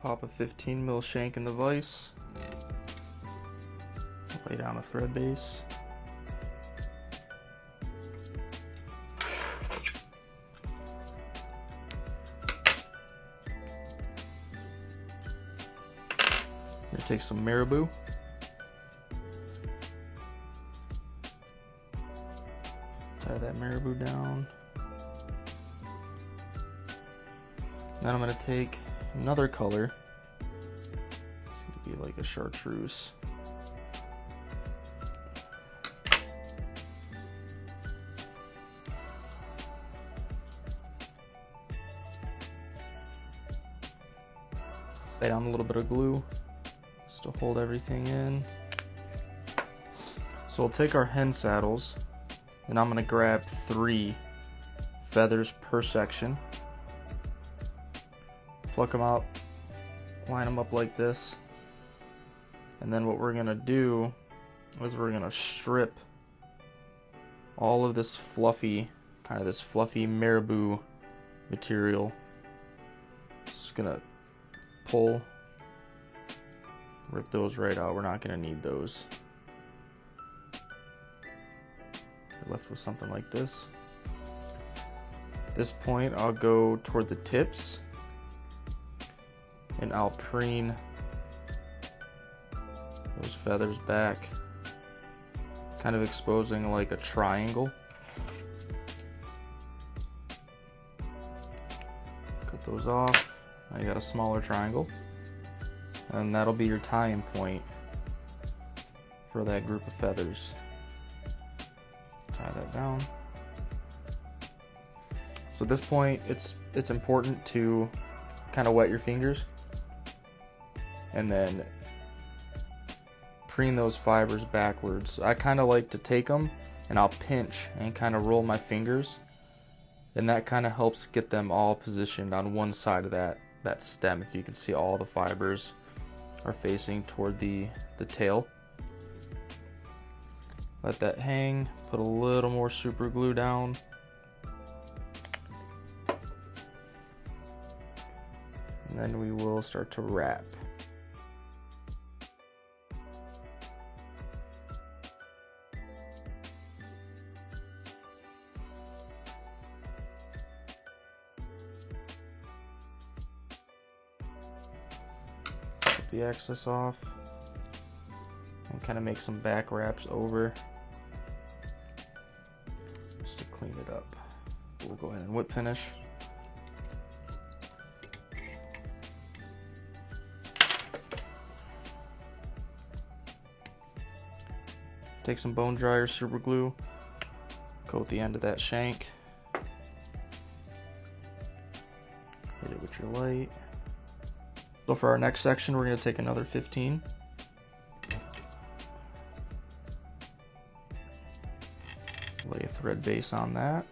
Pop a 15 mil shank in the vise. Lay down a thread base. I'm gonna take some Marabou. Tie that Marabou down. Then I'm gonna take another color. It's gonna be like a chartreuse. Lay down a little bit of glue just to hold everything in. So we'll take our hen saddles, and I'm gonna grab 3 feathers per section. Pluck them out, line them up like this, and then what we're gonna do is we're gonna strip all of this fluffy, this fluffy marabou material. Just gonna pull, rip those right out. We're not gonna need those. We're left with something like this. At this point, I'll go toward the tips, and I'll preen those feathers back, kind of exposing like a triangle. Cut those off. Now you got a smaller triangle, and that'll be your tying point for that group of feathers. Tie that down. So at this point, it's important to kind of wet your fingers and then preen those fibers backwards. I kind of like to take them and I'll pinch and kind of roll my fingers, and that kind of helps get them all positioned on one side of that stem. If you can see, all the fibers are facing toward the tail. Let that hang, put a little more super glue down. And then we will start to wrap. Get the excess off and kind of make some back wraps over just to clean it up. We'll go ahead and whip finish. Take some bone dryer super glue, coat the end of that shank, hit it with your light. So for our next section, we're going to take another 15. Lay a thread base on that.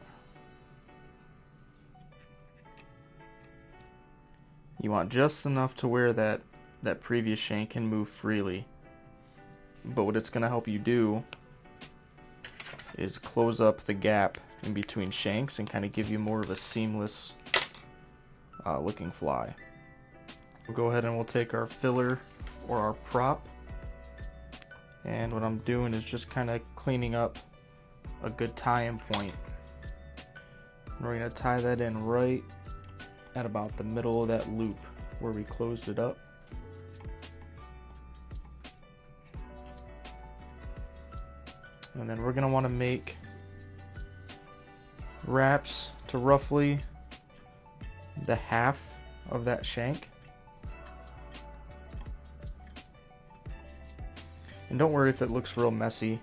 You want just enough to where that previous shank can move freely. But what it's going to help you do is close up the gap in between shanks and kind of give you more of a seamless looking fly. We'll go ahead and we'll take our filler or our prop, and what I'm doing is just kind of cleaning up a good tie-in point. And we're going to tie that in right at about the middle of that loop where we closed it up. And then we're going to want to make wraps to roughly the half of that shank. And don't worry if it looks real messy.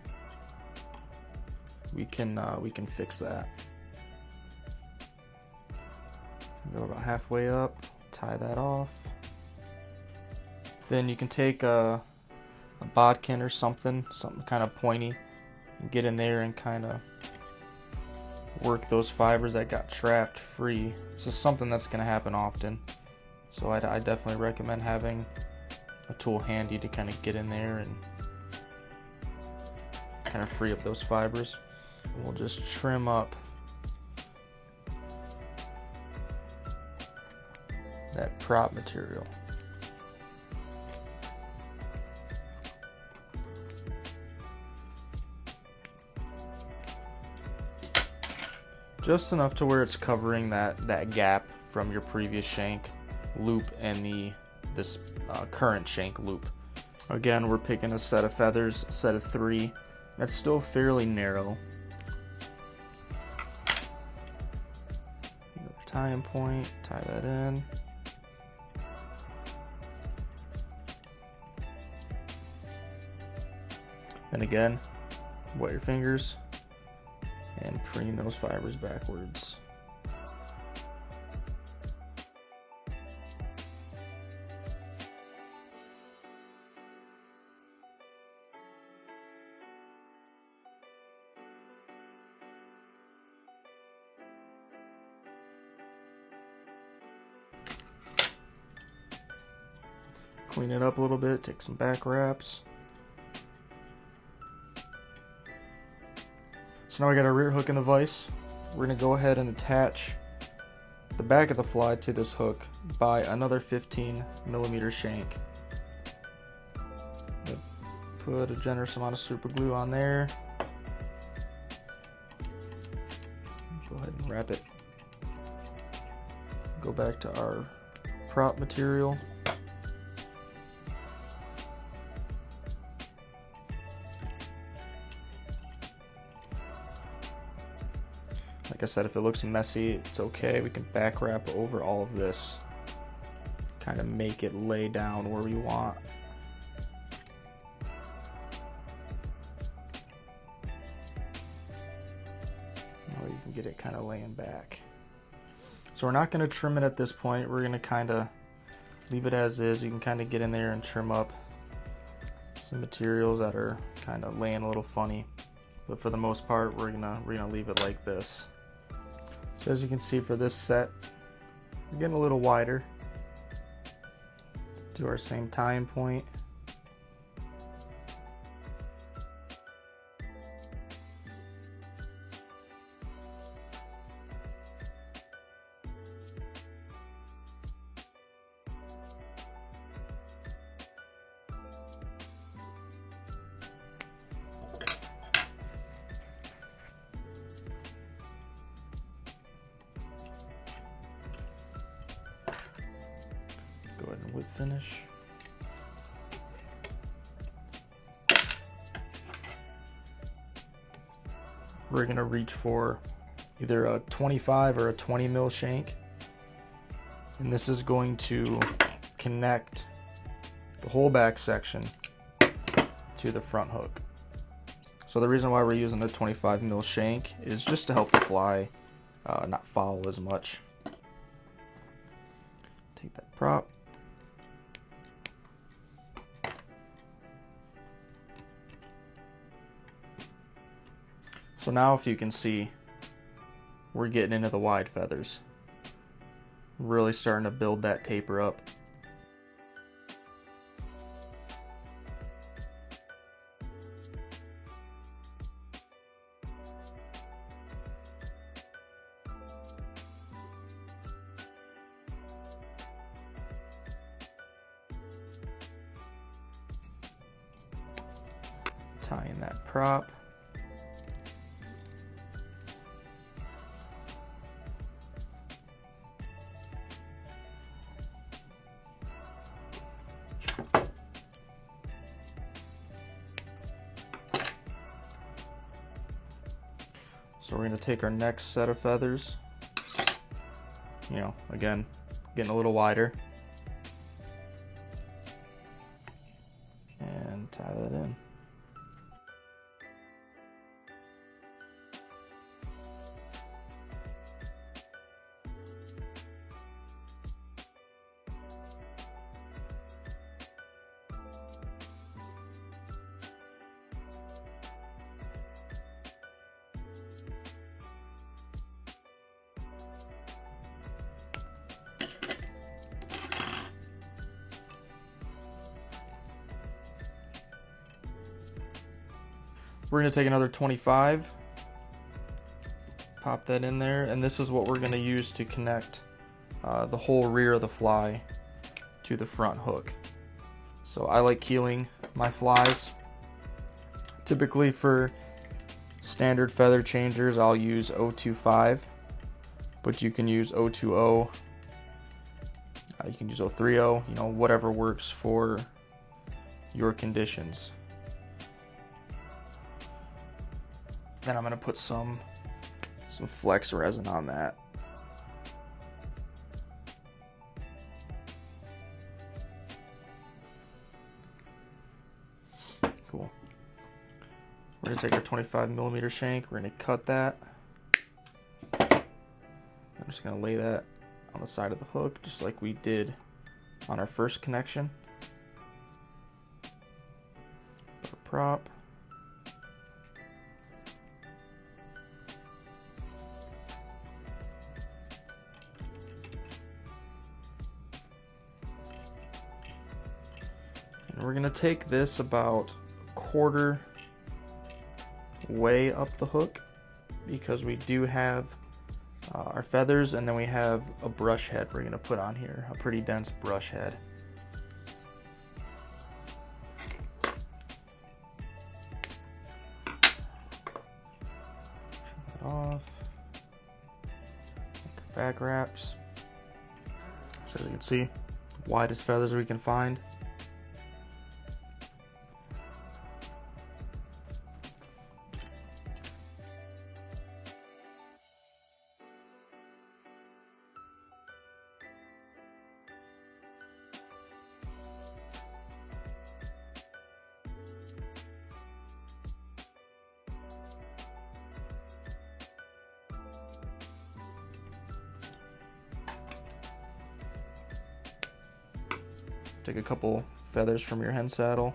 We can fix that. Go about halfway up, tie that off. Then you can take a bodkin or something kind of pointy, and get in there and kind of work those fibers that got trapped free. This is something that's going to happen often, so I definitely recommend having a tool handy to kind of get in there and kind of free up those fibers. We'll just trim up that prop material. just enough to where it's covering that gap from your previous shank loop and this current shank loop. Again, we're picking a set of feathers, a set of 3. That's still fairly narrow. Another tying point, tie that in. And again, wet your fingers and preen those fibers backwards. Clean it up a little bit, take some back wraps. So now we got our rear hook in the vise. We're going to go ahead and attach the back of the fly to this hook by another 15mm shank. Put a generous amount of super glue on there. Go ahead and wrap it. Go back to our prop material. Like I said, if it looks messy, it's okay. We can back wrap over all of this. Kind of make it lay down where we want. Or you can get it kind of laying back. So we're not going to trim it at this point. We're going to kind of leave it as is. You can kind of get in there and trim up some materials that are kind of laying a little funny. But for the most part, we're gonna leave it like this. So as you can see for this set, we're getting a little wider. Do our same tying point. Go ahead and whip finish. We're going to reach for either a 25 or a 20 mil shank, and this is going to connect the whole back section to the front hook. So the reason why we're using a 25 mil shank is just to help the fly not foul as much. Take that prop. So now if you can see, we're getting into the wide feathers. Really starting to build that taper up. Tying that prop. So we're going to take our next set of feathers, again, getting a little wider, and tie that in. We're going to take another 25, pop that in there, and this is what we're going to use to connect the whole rear of the fly to the front hook. So I like keeling my flies. Typically for standard feather changers, I'll use 025 but you can use 020, you can use 030, you know, whatever works for your conditions. Then I'm gonna put some flex resin on that. Cool. We're gonna take our 25mm shank, we're gonna cut that. I'm just gonna lay that on the side of the hook, just like we did on our first connection. Put a prop. And we're gonna take this about a quarter way up the hook, because we do have our feathers, and then we have a brush head we're gonna put on here, a pretty dense brush head. Turn that off. Back wraps. So as you can see, widest feathers we can find. Take a couple feathers from your hen saddle.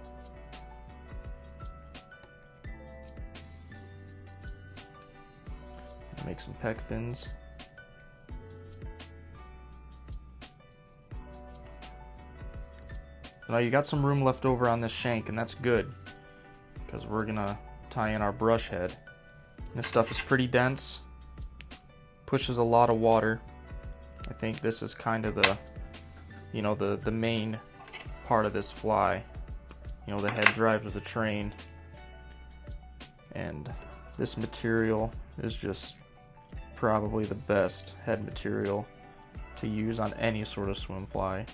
Make some peck fins. Now you got some room left over on this shank, and that's good, because we're gonna tie in our brush head. This stuff is pretty dense, pushes a lot of water. I think this is kind of the, you know, the main part of this fly. You know, the head drives the train, and this material is just probably the best head material to use on any sort of swim fly.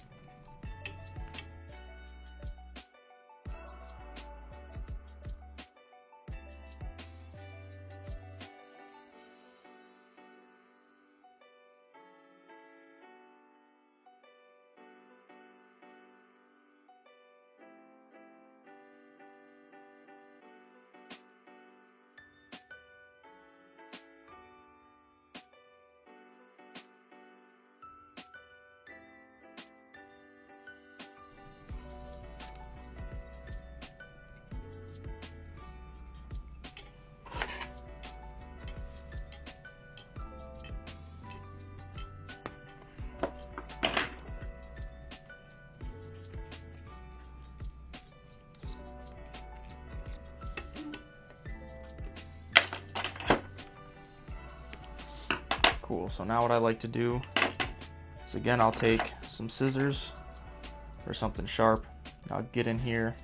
Cool, so now what I like to do is, again, I'll take some scissors or something sharp, and I'll get in here,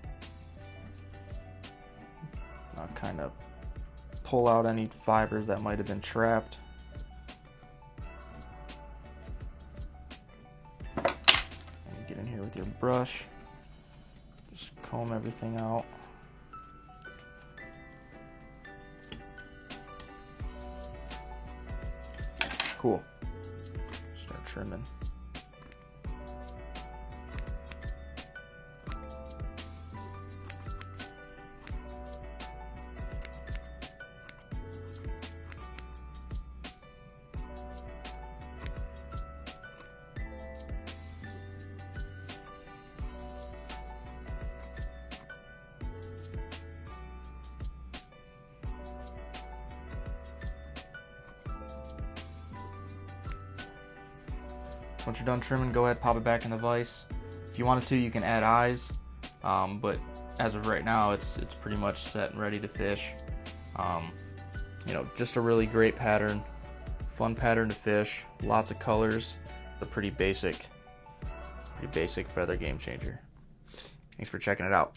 I'll kind of pull out any fibers that might have been trapped. And get in here with your brush, just comb everything out. Cool. Start trimming. Once you're done trimming, go ahead, pop it back in the vise. If you wanted to, you can add eyes, but as of right now, it's pretty much set and ready to fish. You know, just a really great pattern, fun pattern to fish, lots of colors, a pretty basic feather game changer. Thanks for checking it out.